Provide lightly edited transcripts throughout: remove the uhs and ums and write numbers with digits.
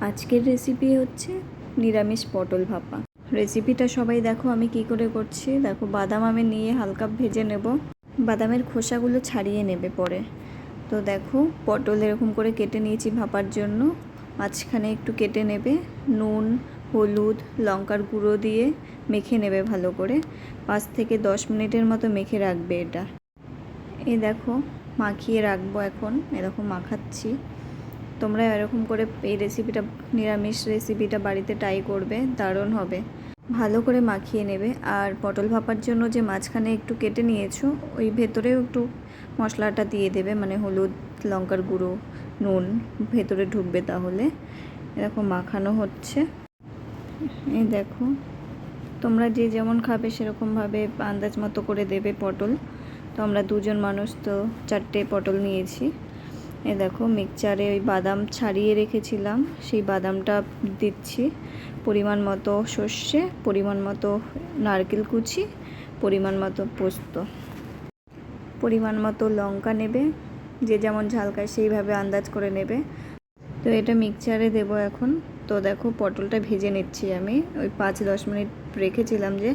আজকের রেসিপি হচ্ছে নিরামিষ পটল ভাপা। রেসিপিটা সবাই দেখো আমি কি করে করছি। দেখো বাদাম আমি নিয়ে হালকা ভেজে নেব, বাদামের খোসাগুলো ছাড়িয়ে নেবে পরে। তো দেখো পটল এরকম করে কেটে নিয়েছি ভাপার জন্য। মাঝখানে একটু কেটে নেবে, নুন হলুদ লঙ্কার গুঁড়ো দিয়ে মেখে নেবে ভালো করে। 5 থেকে 10 মিনিটের মতো মেখে রাখবে এটা। এই দেখো মাখিয়ে রাখবো এখন, এরকম মাখাচ্ছি। তোমরা এরকম করে এই রেসিপিটা, নিরামিষ রেসিপিটা বাড়িতে ট্রাই করবে, দারুণ হবে। ভালো করে মাখিয়ে নেবে। আর পটল ভাপার জন্য যে মাঝখানে একটু কেটে নিয়েছো, ওই ভেতরেও একটু মশলাটা দিয়ে দেবে, মানে হলুদ লঙ্কার গুঁড়ো নুন ভেতরে ঢুকবে। তাহলে এরকম মাখানো হচ্ছে। এই দেখো তোমরা যে যেমন খাবে সেরকমভাবে আন্দাজ মতো করে দেবে পটল। তো আমরা 2 জন মানুষ, তো 4টে পটল নিয়েছি। এ দেখো মিক্সচারে ওই বাদাম ছাড়িয়ে রেখেছিলাম, সেই বাদামটা দিচ্ছি। পরিমাণ মতো সর্ষে, পরিমাণ মতো নারকেল কুচি, পরিমাণ মতো পোস্ত, পরিমাণ মতো লঙ্কা নেবে, যে যেমন ঝাল খায় সেইভাবে আন্দাজ করে নেবে। তো এটা মিক্সচারে দেবো এখন। তো দেখো পটলটা ভেজে নিচ্ছি আমি। ওই 5-10 মিনিট রেখেছিলাম যে,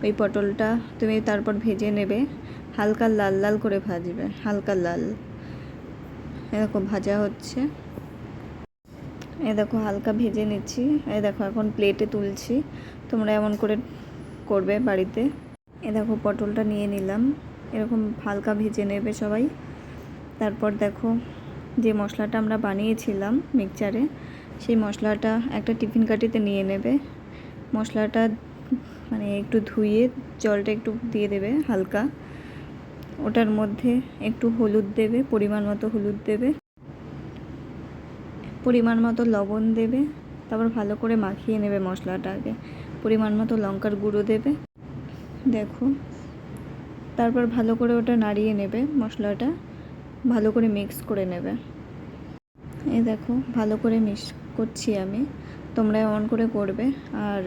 ওই পটলটা তুমি তারপর ভেজে নেবে। হালকা লাল লাল করে ভাজবে, হালকা লাল। এরকম ভাজা হচ্ছে। এ দেখো হালকা ভেজে নিচ্ছি। এ দেখো এখন প্লেটে তুলছি। তোমরা এমন করে করবে বাড়িতে। এ দেখো পটলটা নিয়ে নিলাম, এরকম হালকা ভেজে নেবে সবাই। তারপর দেখো যে মশলাটা আমরা বানিয়েছিলাম মিক্সচারে, সেই মশলাটা একটা টিফিন কাঠিতে নিয়ে নেবে। মশলাটা মানে একটু ধুয়ে জলটা একটু দিয়ে দেবে হালকা। ওটার মধ্যে একটু হলুদ দেবে, পরিমাণ মতো হলুদ দেবে, পরিমাণ মতো লবণ দেবে। তারপর ভালো করে মাখিয়ে নেবে মশলাটাকে। পরিমাণ মতো লঙ্কার গুঁড়ো দেবে। দেখো তারপর ভালো করে ওটা নাড়িয়ে নেবে, মশলাটা ভালো করে মিক্স করে নেবে। এই দেখো ভালো করে মিক্স করছি আমি, তোমরা এমন করে করবে। আর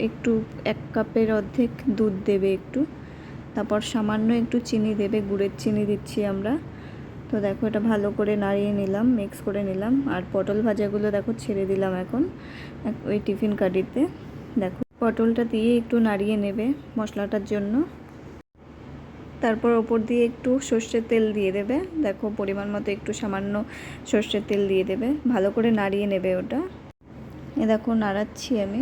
একটু 1 কাপের অর্ধেক দুধ দেবে একটু, তারপর সামান্য একটু চিনি দেবে, গুড়ের চিনি দিচ্ছি আমরা। তো দেখো এটা ভালো করে নাড়িয়ে নিলাম, মিক্স করে নিলাম। আর পটল ভাজাগুলো দেখো ছেড়ে দিলাম এখন ওই টিফিন কাঠিতে। দেখো পটলটা দিয়ে একটু নাড়িয়ে নেবে মশলাটার জন্য। তারপর ওপর দিয়ে একটু সর্ষের তেল দিয়ে দেবে। দেখো পরিমাণ মতো একটু সামান্য সর্ষের তেল দিয়ে দেবে, ভালো করে নাড়িয়ে নেবে ওটা। এ দেখো নাড়াচ্ছি আমি।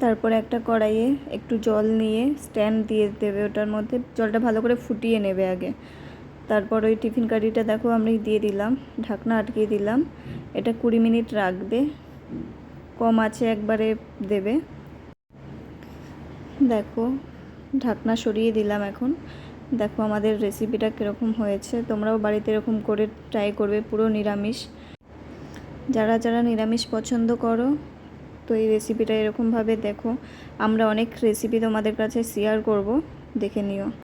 তারপর একটা কড়াইয়ে একটু জল নিয়ে স্ট্যান্ড দিয়ে দেবে, ওটার মধ্যে জলটা ভালো করে ফুটিয়ে নেবে আগে। তারপর ওই টিফিন কাঠিটা দেখো আমি দিয়ে দিলাম, ঢাকনা আটকিয়ে দিলাম। এটা 20 মিনিট রাখবে, কম আছে একবারে দেবে। দেখো ঢাকনা সরিয়ে দিলাম এখন। দেখো আমাদের রেসিপিটা কীরকম হয়েছে। তোমরাও বাড়িতে এরকম করে ট্রাই করবে, পুরো নিরামিষ। যারা যারা নিরামিষ পছন্দ করো, তো এই রেসিপিটা এরকমভাবে দেখো। আমরা অনেক রেসিপি তোমাদের কাছে শেয়ার করব, দেখে নিও।